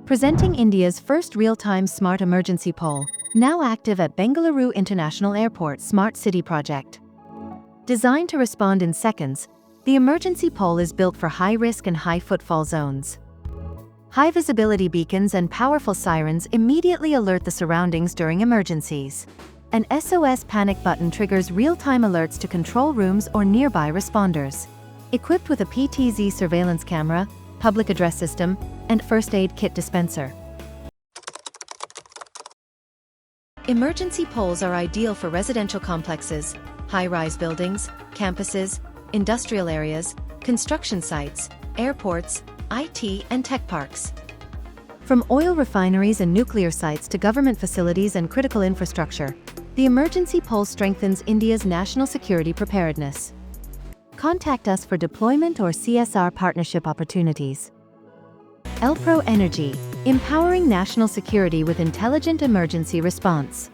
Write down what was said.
Presenting India's first real-time smart emergency pole, now active at Bengaluru International Airport Smart City Project. Designed to respond in seconds, the emergency pole is built for high-risk and high-footfall zones. High-visibility beacons and powerful sirens immediately alert the surroundings during emergencies. An SOS panic button triggers real-time alerts to control rooms or nearby responders. Equipped with a PTZ surveillance camera, public address system, and first aid kit dispenser. Emergency poles are ideal for residential complexes, high-rise buildings, campuses, industrial areas, construction sites, airports, IT and tech parks. From oil refineries and nuclear sites to government facilities and critical infrastructure, the emergency pole strengthens India's national security preparedness. Contact us for deployment or CSR partnership opportunities. Elpro Energy, empowering national security with intelligent emergency response.